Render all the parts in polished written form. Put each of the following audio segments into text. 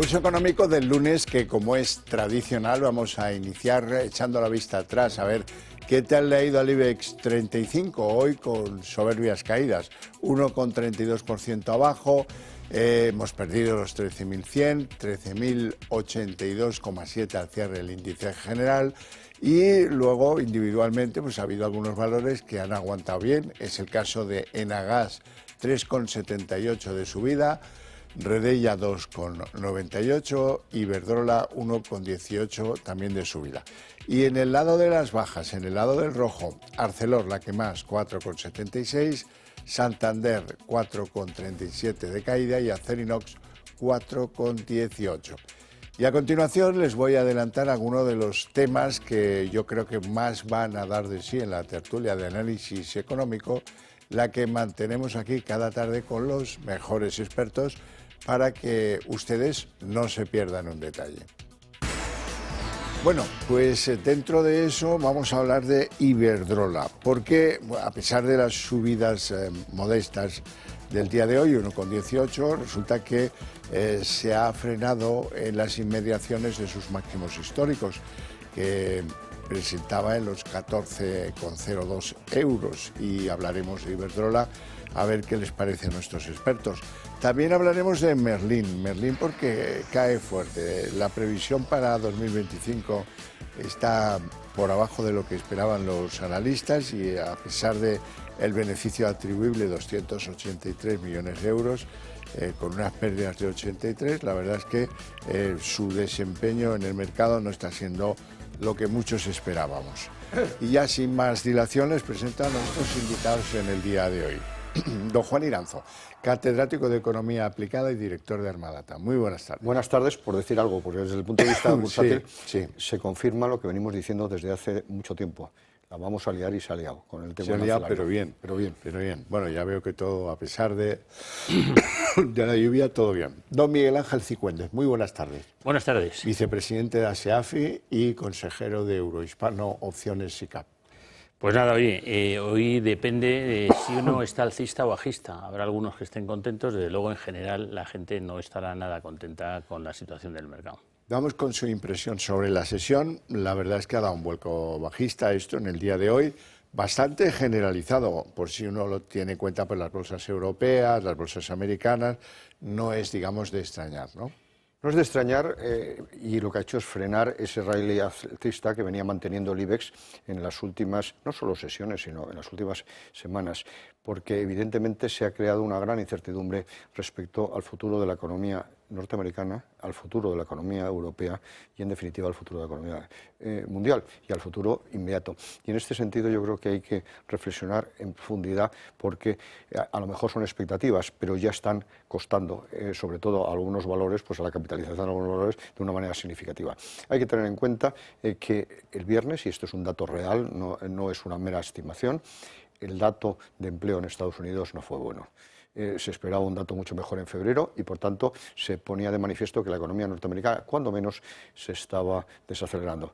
Pulso económico del lunes, que como es tradicional vamos a iniciar echando la vista atrás a ver qué tal le ha ido al IBEX 35 hoy con soberbias caídas, 1,32% abajo. Hemos perdido los 13.100, 13.082,7 al cierre del índice general. Y luego, individualmente, pues ha habido algunos valores que han aguantado bien. Es el caso de Enagas, 3,78 de subida, Redeia 2,98, Iberdrola 1,18 también de subida. Y en el lado de las bajas, en el lado del rojo, Arcelor, la que más, 4,76, Santander 4,37 de caída y Acerinox 4,18. Y a continuación les voy a adelantar algunos de los temas que yo creo que más van a dar de sí en la tertulia de análisis económico, la que mantenemos aquí cada tarde con los mejores expertos para que ustedes no se pierdan un detalle. Bueno, pues dentro de eso vamos a hablar de Iberdrola, porque a pesar de las subidas modestas del día de hoy, 1,18, resulta que se ha frenado en las inmediaciones de sus máximos históricos, que presentaba en los 14,02 euros, y hablaremos de Iberdrola a ver qué les parece a nuestros expertos. También hablaremos de Merlin porque cae fuerte. La previsión para 2025 está por abajo de lo que esperaban los analistas y a pesar de el beneficio atribuible, 283 millones de euros, con unas pérdidas de 83, la verdad es que su desempeño en el mercado no está siendo lo que muchos esperábamos. Y ya sin más dilación les presento a nuestros invitados en el día de hoy. Don Juan Iranzo, catedrático de Economía Aplicada y director de Armadata. Muy buenas tardes. Buenas tardes, por decir algo, porque desde el punto de vista bursátil sí. se confirma lo que venimos diciendo desde hace mucho tiempo. La vamos a liar y se ha liado con el tema. Se ha liado, pero bien. Bueno, ya veo que todo, a pesar de la lluvia, todo bien. Don Miguel Ángel Cicuendes, muy buenas tardes. Buenas tardes. Vicepresidente de ASEAFI y consejero de Eurohispano Opciones SICAP. Pues nada, oye, hoy depende de si uno está alcista o bajista. Habrá algunos que estén contentos, desde luego en general la gente no estará nada contenta con la situación del mercado. Vamos con su impresión sobre la sesión. La verdad es que ha dado un vuelco bajista esto en el día de hoy, bastante generalizado, por si uno lo tiene en cuenta por las bolsas europeas, las bolsas americanas, no es, digamos, de extrañar, ¿no? No es de extrañar y lo que ha hecho es frenar ese rally alcista que venía manteniendo el IBEX en las últimas, no solo sesiones, sino en las últimas semanas, porque evidentemente se ha creado una gran incertidumbre respecto al futuro de la economía norteamericana, al futuro de la economía europea y, en definitiva, al futuro de la economía mundial y al futuro inmediato. Y en este sentido yo creo que hay que reflexionar en profundidad porque a lo mejor son expectativas, pero ya están costando, sobre todo a algunos valores, pues a la capitalización de algunos valores de una manera significativa. Hay que tener en cuenta que el viernes, y esto es un dato real, no es una mera estimación, el dato de empleo en Estados Unidos no fue bueno. Se esperaba un dato mucho mejor en febrero y, por tanto, se ponía de manifiesto que la economía norteamericana, cuando menos, se estaba desacelerando.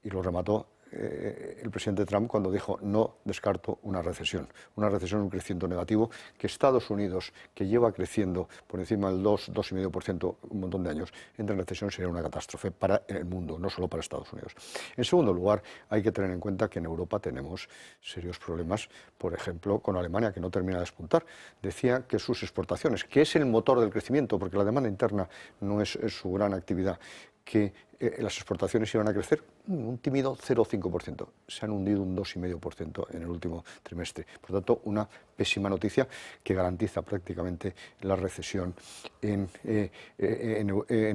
Y lo remató el presidente Trump cuando dijo: no descarto una recesión, un crecimiento negativo, que Estados Unidos, que lleva creciendo por encima del 2,5% un montón de años, entre en recesión sería una catástrofe para el mundo, no solo para Estados Unidos. En segundo lugar, hay que tener en cuenta que en Europa tenemos serios problemas, por ejemplo, con Alemania, que no termina de despuntar. Decía que sus exportaciones, que es el motor del crecimiento, porque la demanda interna no es su gran actividad, que las exportaciones iban a crecer un tímido 0,5%. Se han hundido un 2,5% en el último trimestre. Por tanto, una pésima noticia que garantiza prácticamente la recesión en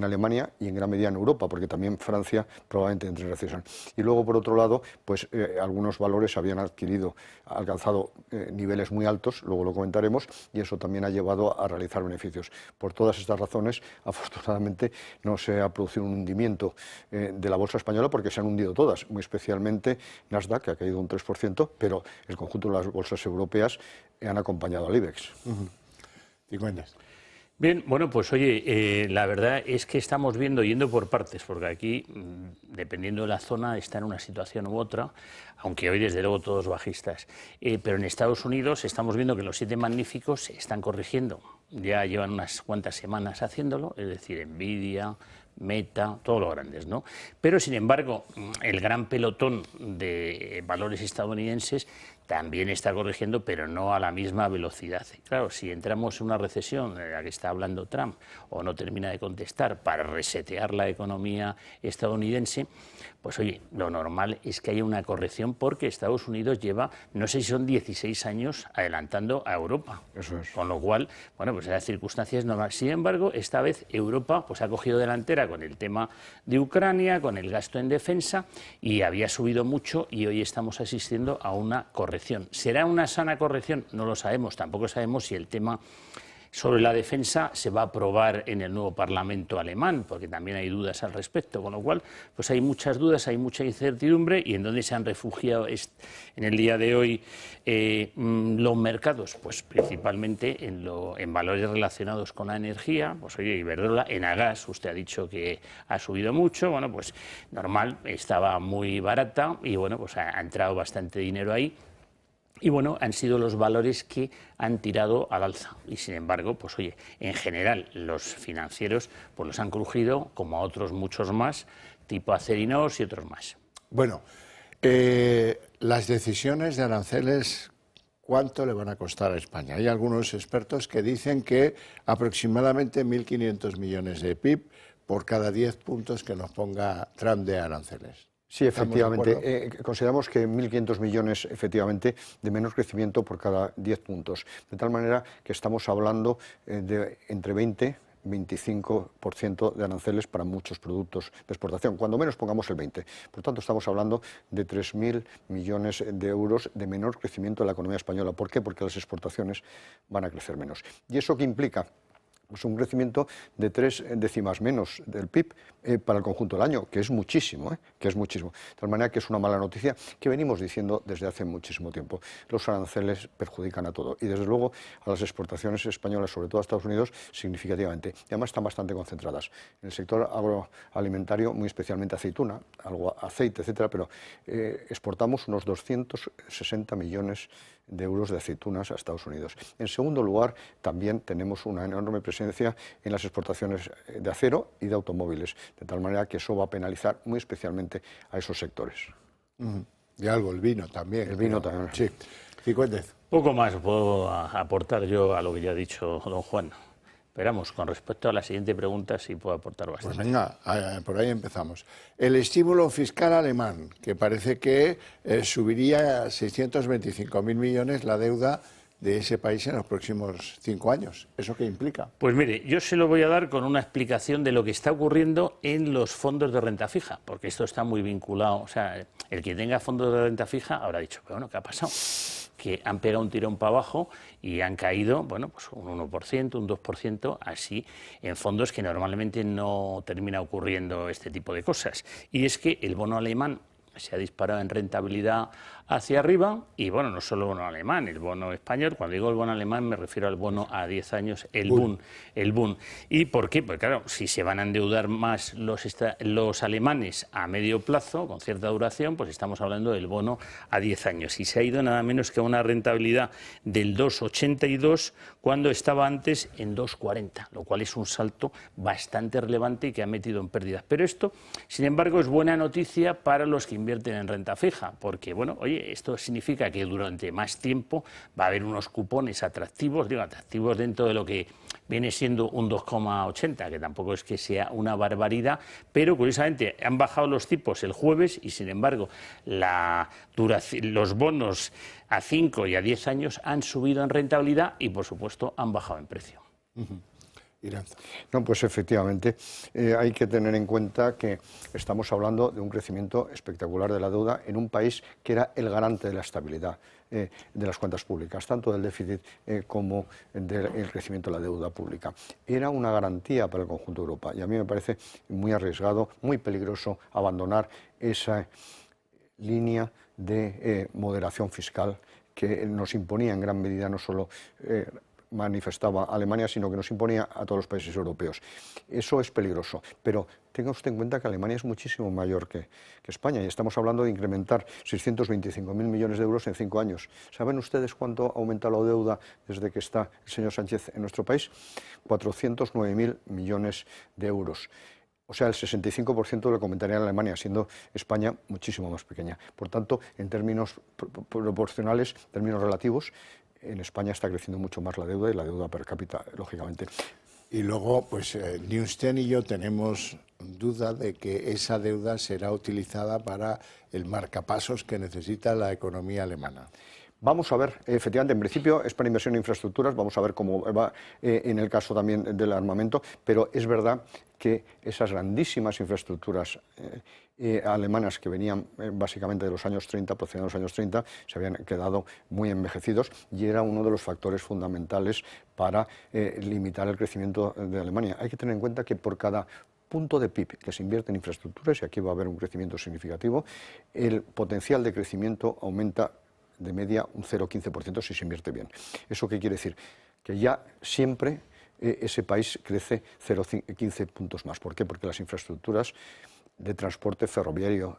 Alemania y en gran medida en Europa, porque también Francia probablemente entre en recesión. Y luego, por otro lado, pues algunos valores habían alcanzado niveles muy altos, luego lo comentaremos, y eso también ha llevado a realizar beneficios. Por todas estas razones, afortunadamente, no se ha producido un hundimiento de la bolsa española, porque se han hundido todas, muy especialmente Nasdaq, que ha caído un 3%, pero el conjunto de las bolsas europeas han acompañado al IBEX. ¿Y cuentas? Bien, bueno, pues oye, la verdad es que estamos yendo por partes, porque aquí, dependiendo de la zona, está en una situación u otra, aunque hoy desde luego todos bajistas. Pero en Estados Unidos estamos viendo que los 7 magníficos se están corrigiendo. ya llevan unas cuantas semanas haciéndolo, es decir, Nvidia, Meta, todos los grandes, ¿no? Pero, sin embargo, el gran pelotón de valores estadounidenses también está corrigiendo, pero no a la misma velocidad. Claro, si entramos en una recesión de la que está hablando Trump o no termina de contestar para resetear la economía estadounidense, pues oye, lo normal es que haya una corrección porque Estados Unidos lleva, no sé si son 16 años adelantando a Europa. Eso es. Con lo cual, bueno, pues las circunstancias normales. Sin embargo, esta vez Europa pues ha cogido delantera con el tema de Ucrania, con el gasto en defensa, y había subido mucho y hoy estamos asistiendo a una corrección. ¿Será una sana corrección? No lo sabemos. Tampoco sabemos si el tema sobre la defensa se va a aprobar en el nuevo Parlamento alemán, porque también hay dudas al respecto, con lo cual pues hay muchas dudas, hay mucha incertidumbre. ¿Y en dónde se han refugiado en el día de hoy los mercados? Pues principalmente en valores relacionados con la energía. Pues oye, Iberdrola, Enagás, usted ha dicho que ha subido mucho, bueno, pues normal, estaba muy barata y bueno, pues ha entrado bastante dinero ahí. Y bueno, han sido los valores que han tirado al alza. Y sin embargo, pues oye, en general los financieros pues los han crujido, como a otros muchos más, tipo Acerinox y otros más. Bueno, las decisiones de aranceles, ¿cuánto le van a costar a España? Hay algunos expertos que dicen que aproximadamente 1.500 millones de PIB por cada 10 puntos que nos ponga Trump de aranceles. Sí, efectivamente. Consideramos que 1.500 millones, efectivamente, de menos crecimiento por cada 10 puntos. De tal manera que estamos hablando de entre 20 y 25% de aranceles para muchos productos de exportación, cuando menos pongamos el 20%. Por tanto, estamos hablando de 3.000 millones de euros de menor crecimiento de la economía española. ¿Por qué? Porque las exportaciones van a crecer menos. ¿Y eso qué implica? Pues un crecimiento de 3 décimas menos del PIB para el conjunto del año, que es muchísimo, que es muchísimo. De tal manera que es una mala noticia que venimos diciendo desde hace muchísimo tiempo. Los aranceles perjudican a todo y, desde luego, a las exportaciones españolas, sobre todo a Estados Unidos, significativamente. Y además están bastante concentradas. En el sector agroalimentario, muy especialmente aceituna, algo aceite, etcétera, pero exportamos unos 260 millones de euros de aceitunas a Estados Unidos. En segundo lugar, también tenemos una enorme presencia en las exportaciones de acero y de automóviles, de tal manera que eso va a penalizar muy especialmente a esos sectores. Y algo, el vino también. El vino también. Sí. Cifuentes. Poco más puedo aportar yo a lo que ya ha dicho don Juan. Esperamos, con respecto a la siguiente pregunta, sí puedo aportar bastante. Pues venga, por ahí empezamos. El estímulo fiscal alemán, que parece que subiría a 625.000 millones la deuda de ese país en los próximos 5 años. ¿Eso qué implica? Pues mire, yo se lo voy a dar con una explicación de lo que está ocurriendo en los fondos de renta fija, porque esto está muy vinculado. O sea, el que tenga fondos de renta fija habrá dicho, pero bueno, ¿qué ha pasado? Que han pegado un tirón para abajo y han caído, bueno, pues un 1%, un 2%, así, en fondos que normalmente no termina ocurriendo este tipo de cosas. Y es que el bono alemán se ha disparado en rentabilidad hacia arriba y, bueno, no solo el bono alemán, el bono español. Cuando digo el bono alemán me refiero al bono a 10 años, el Bund. ¿Y por qué? Pues claro, si se van a endeudar más los alemanes a medio plazo, con cierta duración, pues estamos hablando del bono a 10 años. Y se ha ido nada menos que a una rentabilidad del 2,82 cuando estaba antes en 2,40, lo cual es un salto bastante relevante y que ha metido en pérdidas. Pero esto, sin embargo, es buena noticia para los que invierten en renta fija, porque, bueno, oye, esto significa que durante más tiempo va a haber unos cupones atractivos, digo, atractivos dentro de lo que viene siendo un 2,80, que tampoco es que sea una barbaridad, pero curiosamente han bajado los tipos el jueves y, sin embargo, los bonos a 5 y a 10 años han subido en rentabilidad y, por supuesto, han bajado en precio. No, pues efectivamente hay que tener en cuenta que estamos hablando de un crecimiento espectacular de la deuda en un país que era el garante de la estabilidad de las cuentas públicas, tanto del déficit como del crecimiento de la deuda pública. Era una garantía para el conjunto de Europa y a mí me parece muy arriesgado, muy peligroso abandonar esa línea de moderación fiscal que nos imponía en gran medida no solo manifestaba a Alemania, sino que nos imponía a todos los países europeos. Eso es peligroso, pero tenga usted en cuenta que Alemania es muchísimo mayor que España y estamos hablando de incrementar 625.000 millones de euros en 5 años. ¿Saben ustedes cuánto ha aumentado la deuda desde que está el señor Sánchez en nuestro país? 409.000 millones de euros. O sea, el 65% de lo que aumentaría en Alemania, siendo España muchísimo más pequeña. Por tanto, en términos proporcionales, en términos relativos, en España está creciendo mucho más la deuda y la deuda per cápita, lógicamente. Y luego, pues ni usted ni yo tenemos duda de que esa deuda será utilizada para el marcapasos que necesita la economía alemana. Vamos a ver, efectivamente, en principio es para inversión en infraestructuras, vamos a ver cómo va en el caso también del armamento, pero es verdad que esas grandísimas infraestructuras alemanas que venían básicamente de los años 30, procediendo de los años 30, se habían quedado muy envejecidos y era uno de los factores fundamentales para limitar el crecimiento de Alemania. Hay que tener en cuenta que por cada punto de PIB que se invierte en infraestructuras, y aquí va a haber un crecimiento significativo, el potencial de crecimiento aumenta de media un 0,15% si se invierte bien. ¿Eso qué quiere decir? Que ya siempre ese país crece 0,15 puntos más. ¿Por qué? Porque las infraestructuras de transporte ferroviario,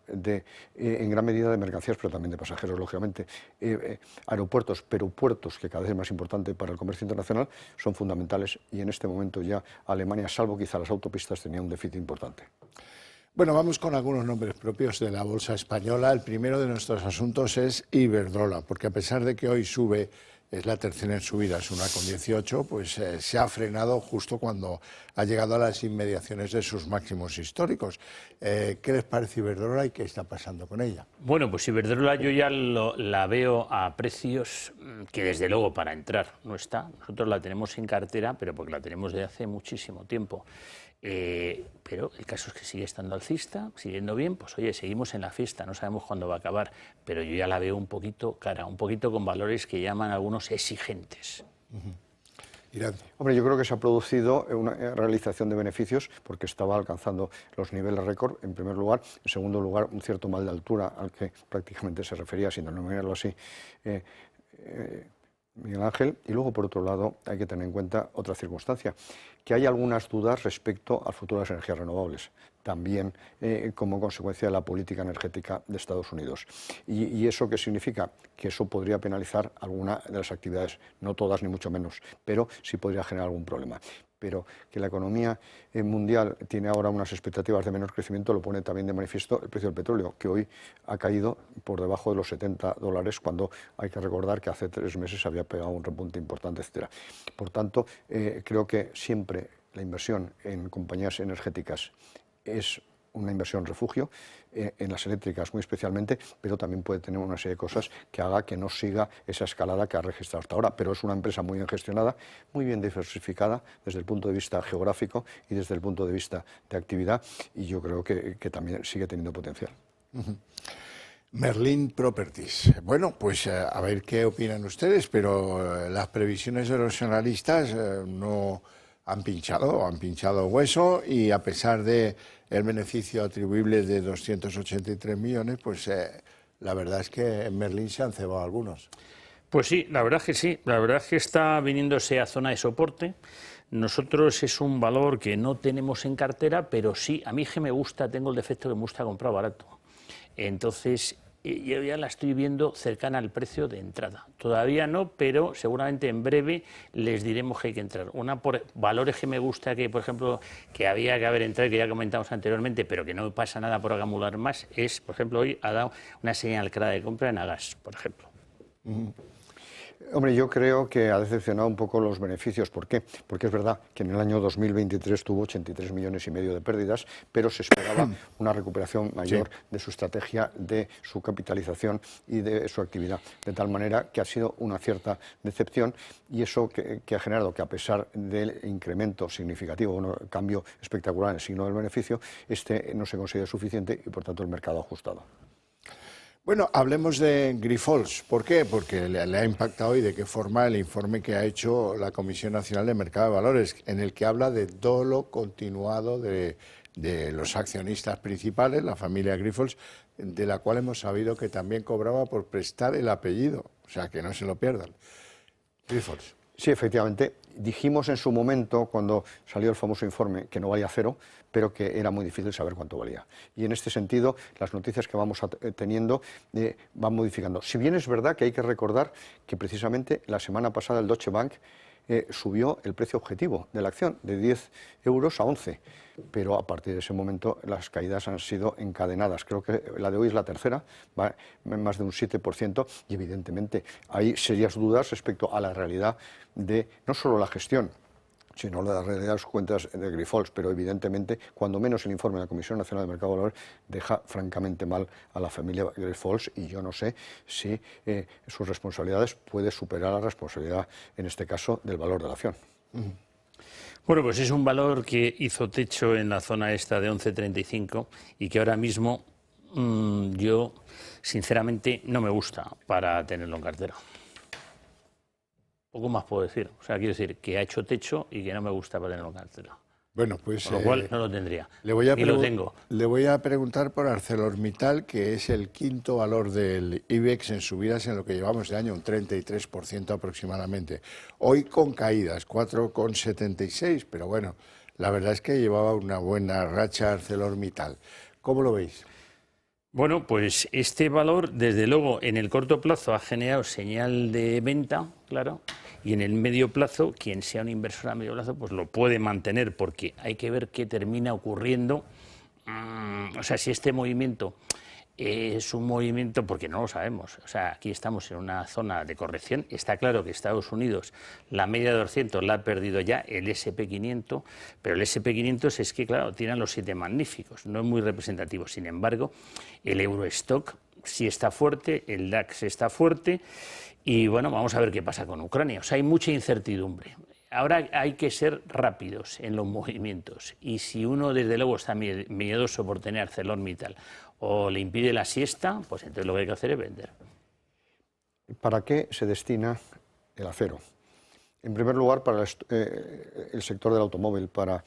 en gran medida de mercancías, pero también de pasajeros, lógicamente, aeropuertos, pero puertos, que cada vez es más importante para el comercio internacional, son fundamentales y en este momento ya Alemania, salvo quizá las autopistas, tenía un déficit importante. Bueno, vamos con algunos nombres propios de la bolsa española. El primero de nuestros asuntos es Iberdrola, porque a pesar de que hoy sube, es la tercera en subida, es 1,18, pues se ha frenado justo cuando ha llegado a las inmediaciones de sus máximos históricos. ¿Qué les parece Iberdrola y qué está pasando con ella? Bueno, pues Iberdrola yo ya la veo a precios que desde luego para entrar no está. Nosotros la tenemos en cartera, pero porque la tenemos de hace muchísimo tiempo. Pero el caso es que sigue estando alcista, siguiendo bien, pues oye, seguimos en la fiesta, no sabemos cuándo va a acabar, pero yo ya la veo un poquito cara, un poquito con valores que llaman algunos exigentes. Hombre, yo creo que se ha producido una realización de beneficios porque estaba alcanzando los niveles récord, en primer lugar. En segundo lugar, un cierto mal de altura al que prácticamente se refería, sin denominarlo así, Miguel Ángel. Y luego, por otro lado, hay que tener en cuenta otra circunstancia, que hay algunas dudas respecto al futuro de las energías renovables, también como consecuencia de la política energética de Estados Unidos. ¿Y eso qué significa? Que eso podría penalizar alguna de las actividades, no todas ni mucho menos, pero sí podría generar algún problema. Pero que la economía mundial tiene ahora unas expectativas de menor crecimiento lo pone también de manifiesto el precio del petróleo, que hoy ha caído por debajo de los $70, cuando hay que recordar que hace 3 meses había pegado un repunte importante, etc. Por tanto, creo que siempre la inversión en compañías energéticas es una inversión refugio, en las eléctricas muy especialmente, pero también puede tener una serie de cosas que haga que no siga esa escalada que ha registrado hasta ahora. Pero es una empresa muy bien gestionada, muy bien diversificada desde el punto de vista geográfico y desde el punto de vista de actividad, y yo creo que también sigue teniendo potencial. Merlin Properties. Bueno, pues a ver qué opinan ustedes, pero las previsiones de los analistas no han pinchado hueso, y a pesar de el beneficio atribuible de 283 millones, pues la verdad es que en Merlin se han cebado algunos. Pues sí, la verdad es que sí, la verdad es que está viniéndose a zona de soporte. Nosotros es un valor que no tenemos en cartera, pero sí, a mí que me gusta, tengo el defecto que me gusta comprar barato. Entonces, yo ya la estoy viendo cercana al precio de entrada. Todavía no, pero seguramente en breve les diremos que hay que entrar. Una por valores que me gusta, que por ejemplo, que había que haber entrado, que ya comentamos anteriormente, pero que no pasa nada por acumular más, es, por ejemplo, hoy ha dado una señal clara de compra en Agas, por ejemplo. Hombre, yo creo que ha decepcionado un poco los beneficios. ¿Por qué? Porque es verdad que en el año 2023 tuvo 83,5 millones de pérdidas, pero se esperaba una recuperación mayor de su estrategia, de su capitalización y de su actividad. De tal manera que ha sido una cierta decepción, y eso que ha generado que, a pesar del incremento significativo, un cambio espectacular en el signo del beneficio, no se considera suficiente y por tanto el mercado ha ajustado. Bueno, hablemos de Grifols. ¿Por qué? Porque le ha impactado y de qué forma el informe que ha hecho la Comisión Nacional de Mercado de Valores, en el que habla de dolo continuado de los accionistas principales, la familia Grifols, de la cual hemos sabido que también cobraba por prestar el apellido. O sea, que no se lo pierdan. Grifols. Sí, efectivamente. Dijimos en su momento, cuando salió el famoso informe, que no valía cero, pero que era muy difícil saber cuánto valía. Y en este sentido, las noticias que vamos teniendo van modificando. Si bien es verdad que hay que recordar que precisamente la semana pasada el Deutsche Bank subió el precio objetivo de la acción de 10 euros a 11, pero a partir de ese momento las caídas han sido encadenadas. Creo que la de hoy es la tercera, va más de un 7%, y evidentemente hay serias dudas respecto a la realidad de no solo la gestión, sino la realidad de las cuentas de Grifols, pero evidentemente, cuando menos el informe de la Comisión Nacional de Mercado de Valores deja francamente mal a la familia Grifols, y yo no sé si sus responsabilidades puede superar la responsabilidad, en este caso, del valor de la acción. Bueno, pues es un valor que hizo techo en la zona esta de 11,35 y que ahora mismo yo, sinceramente, no me gusta para tenerlo en cartera. Poco más puedo decir. O sea, quiero decir que ha hecho techo y que no me gusta para tenerlo en cartera. Bueno, pues Con lo cual no lo tendría. Le voy a y lo tengo. Le voy a preguntar por ArcelorMittal, que es el quinto valor del IBEX en subidas en lo que llevamos de año, un 33% aproximadamente. Hoy con caídas, 4,76, pero bueno, la verdad es que llevaba una buena racha ArcelorMittal. ¿Cómo lo veis? Bueno, pues este valor, desde luego, en el corto plazo ha generado señal de venta, claro, y en el medio plazo, quien sea un inversor a medio plazo, pues lo puede mantener, porque hay que ver qué termina ocurriendo. O sea, si este movimiento es un movimiento, porque no lo sabemos, o sea, aquí estamos en una zona de corrección, está claro que Estados Unidos, la media de 200 la ha perdido ya, el S&P 500, pero el S&P 500 es que, claro, tiran los 7 magníficos, no es muy representativo. Sin embargo, el Eurostock sí está fuerte, el DAX está fuerte, y bueno, vamos a ver qué pasa con Ucrania. O sea, hay mucha incertidumbre. Ahora hay que ser rápidos en los movimientos, y si uno desde luego está miedoso por tener ArcelorMittal o le impide la siesta, pues entonces lo que hay que hacer es vender. ¿Para qué se destina el acero? En primer lugar, para el sector del automóvil, para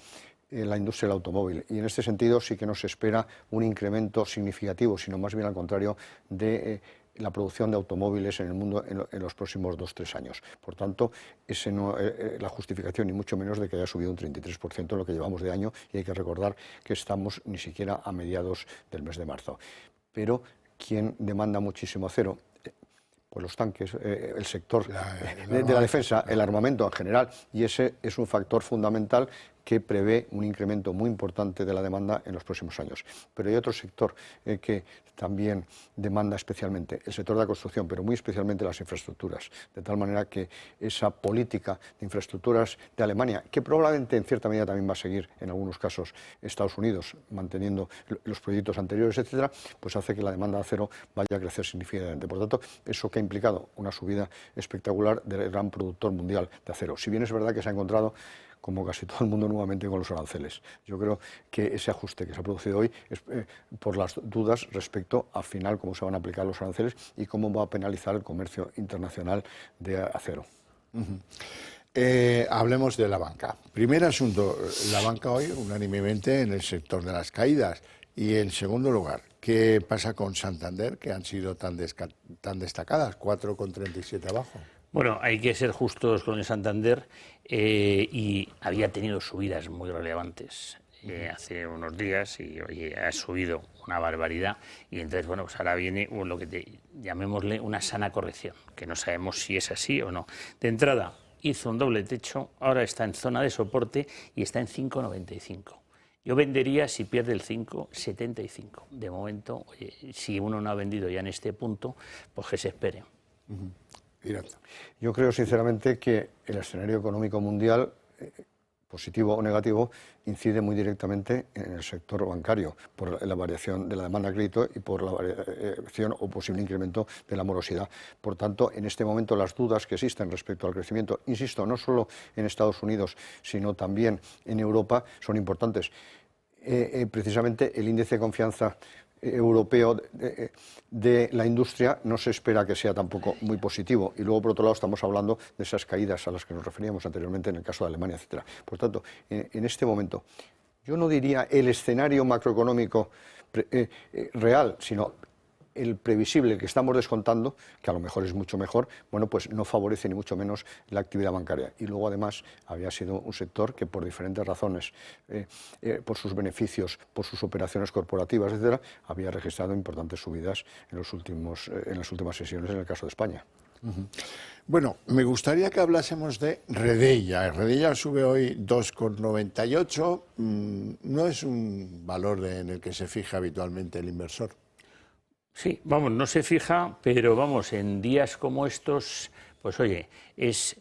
la industria del automóvil. Y en este sentido sí que no se espera un incremento significativo, sino más bien al contrario de la producción de automóviles en el mundo en los próximos 2-3 años. Por tanto, ese no es la justificación, ni mucho menos, de que haya subido un 33% en lo que llevamos de año, y hay que recordar que estamos ni siquiera a mediados del mes de marzo. Pero, ¿quién demanda muchísimo acero? Pues los tanques, el sector de la defensa, el armamento en general, y ese es un factor fundamental que prevé un incremento muy importante de la demanda en los próximos años. Pero hay otro sector que también demanda especialmente, el sector de la construcción, pero muy especialmente las infraestructuras, de tal manera que esa política de infraestructuras de Alemania, que probablemente en cierta medida también va a seguir en algunos casos Estados Unidos, manteniendo los proyectos anteriores, etcétera, pues hace que la demanda de acero vaya a crecer significativamente. Por tanto, eso que ha implicado una subida espectacular del gran productor mundial de acero. Si bien es verdad que se ha encontrado, como casi todo el mundo, nuevamente con los aranceles. Yo creo que ese ajuste que se ha producido hoy es por las dudas respecto al final cómo se van a aplicar los aranceles y cómo va a penalizar el comercio internacional de acero. Hablemos de la banca. Primer asunto, la banca hoy unánimemente en el sector de las caídas. Y en segundo lugar, ¿qué pasa con Santander, que han sido tan destacadas, 4,37 abajo? Bueno, hay que ser justos con el Santander, y había tenido subidas muy relevantes hace unos días, y oye, ha subido una barbaridad, y entonces, bueno, pues ahora viene lo que llamémosle una sana corrección, que no sabemos si es así o no. De entrada, hizo un doble techo, ahora está en zona de soporte y está en 5,95. Yo vendería si pierde el 5,75. De momento, oye, si uno no ha vendido ya en este punto, pues que se espere. Yo creo sinceramente que el escenario económico mundial, positivo o negativo, incide muy directamente en el sector bancario por la variación de la demanda de crédito y por la variación o posible incremento de la morosidad. Por tanto, en este momento las dudas que existen respecto al crecimiento, insisto, no solo en Estados Unidos, sino también en Europa, son importantes. Precisamente el índice de confianza europeo de la industria no se espera que sea tampoco muy positivo, y luego por otro lado estamos hablando de esas caídas a las que nos referíamos anteriormente en el caso de Alemania, etcétera. Por tanto, en este momento yo no diría el escenario macroeconómico real, sino el previsible que estamos descontando, que a lo mejor es mucho mejor, bueno, pues no favorece ni mucho menos la actividad bancaria. Y luego, además, había sido un sector que por diferentes razones, por sus beneficios, por sus operaciones corporativas, etcétera, había registrado importantes subidas en las últimas sesiones en el caso de España. Bueno, me gustaría que hablásemos de Redella. Redella sube hoy 2,98. No es un valor en el que se fija habitualmente el inversor. Sí, vamos, no se fija, pero vamos, en días como estos, pues oye, es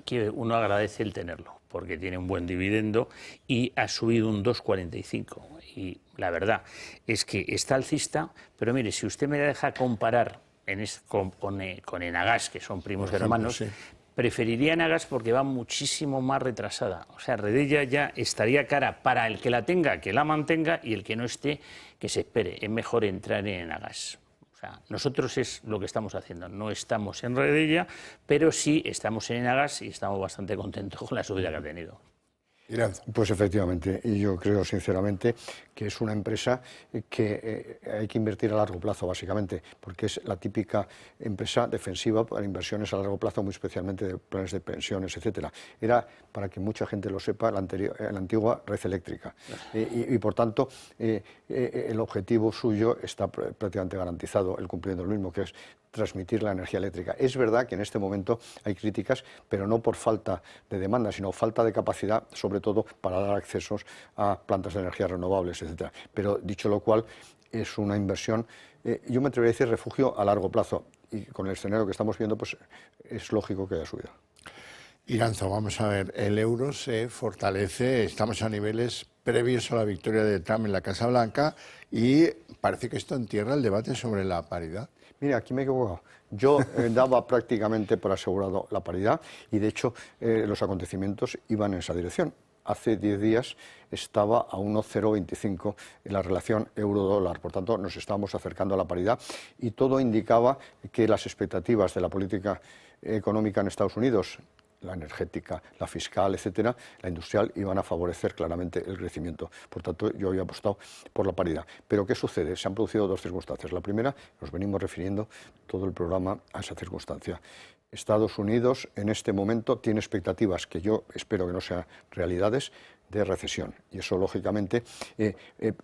que uno agradece el tenerlo, porque tiene un buen dividendo y ha subido un 2,45. Y la verdad es que está alcista, pero mire, si usted me deja comparar con Enagás, que son primos hermanos, sí, preferiría Enagás porque va muchísimo más retrasada. O sea, Redella ya estaría cara para el que la tenga, que la mantenga, y el que no esté, que se espere. Es mejor entrar en Enagás. O sea, nosotros es lo que estamos haciendo. No estamos en Redella, pero sí estamos en Enagás y estamos bastante contentos con la subida que ha tenido. Pues efectivamente, y yo creo sinceramente que es una empresa que hay que invertir a largo plazo, básicamente, porque es la típica empresa defensiva para inversiones a largo plazo, muy especialmente de planes de pensiones, etcétera. Era, para que mucha gente lo sepa, la antigua red eléctrica. Y por tanto, el objetivo suyo está prácticamente garantizado, el cumplimiento lo mismo, que es transmitir la energía eléctrica. Es verdad que en este momento hay críticas, pero no por falta de demanda, sino falta de capacidad, sobre todo para dar accesos a plantas de energías renovables, etcétera. Pero dicho lo cual, es una inversión, yo me atrevería a decir refugio a largo plazo, y con el escenario que estamos viendo, pues es lógico que haya subido. Iranzo, vamos a ver, el euro se fortalece, estamos a niveles previos a la victoria de Trump en la Casa Blanca y parece que esto entierra el debate sobre la paridad. Mira, aquí me he equivocado. Yo daba prácticamente por asegurado la paridad y, de hecho, los acontecimientos iban en esa dirección. Hace 10 días estaba a 1,025 en la relación euro-dólar. Por tanto, nos estábamos acercando a la paridad y todo indicaba que las expectativas de la política económica en Estados Unidos, la energética, la fiscal, etcétera, la industrial, iban a favorecer claramente el crecimiento. Por tanto, yo había apostado por la paridad. Pero ¿qué sucede? Se han producido dos circunstancias. La primera, nos venimos refiriendo todo el programa a esa circunstancia. Estados Unidos en este momento tiene expectativas que yo espero que no sean realidades de recesión y eso lógicamente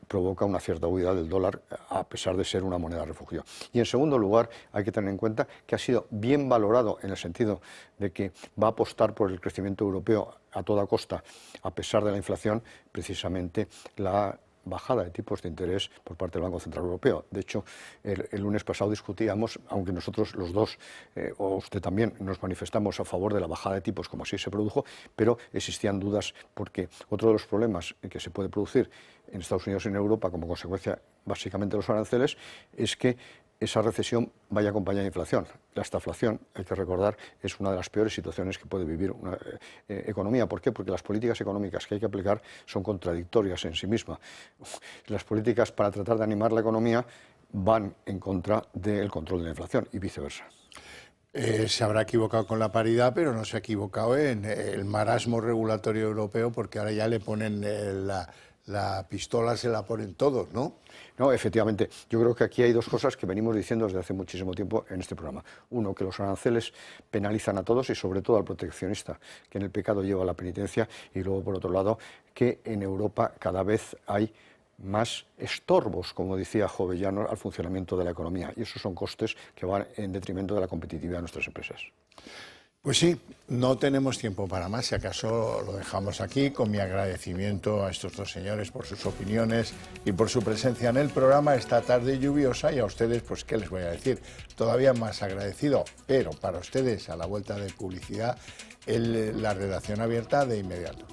provoca una cierta huida del dólar a pesar de ser una moneda refugio. Y en segundo lugar hay que tener en cuenta que ha sido bien valorado en el sentido de que va a apostar por el crecimiento europeo a toda costa a pesar de la inflación, precisamente la bajada de tipos de interés por parte del Banco Central Europeo. De hecho, el lunes pasado discutíamos, aunque nosotros los dos, o usted también, nos manifestamos a favor de la bajada de tipos como así se produjo, pero existían dudas porque otro de los problemas que se puede producir en Estados Unidos y en Europa como consecuencia básicamente de los aranceles es que esa recesión vaya acompañada de inflación. La estaflación, hay que recordar, es una de las peores situaciones que puede vivir una economía. ¿Por qué? Porque las políticas económicas que hay que aplicar son contradictorias en sí mismas. Las políticas para tratar de animar la economía van en contra del control de la inflación y viceversa. Se habrá equivocado con la paridad, pero no se ha equivocado en el marasmo regulatorio europeo, porque ahora ya le ponen la pistola, se la ponen todos, ¿no? No, efectivamente. Yo creo que aquí hay dos cosas que venimos diciendo desde hace muchísimo tiempo en este programa. Uno, que los aranceles penalizan a todos y sobre todo al proteccionista, que en el pecado lleva a la penitencia. Y luego, por otro lado, que en Europa cada vez hay más estorbos, como decía Jovellanos, al funcionamiento de la economía. Y esos son costes que van en detrimento de la competitividad de nuestras empresas. Pues sí, no tenemos tiempo para más, si acaso lo dejamos aquí, con mi agradecimiento a estos dos señores por sus opiniones y por su presencia en el programa esta tarde lluviosa, y a ustedes, pues, ¿qué les voy a decir? Todavía más agradecido, pero para ustedes, a la vuelta de publicidad, la redacción abierta de inmediato.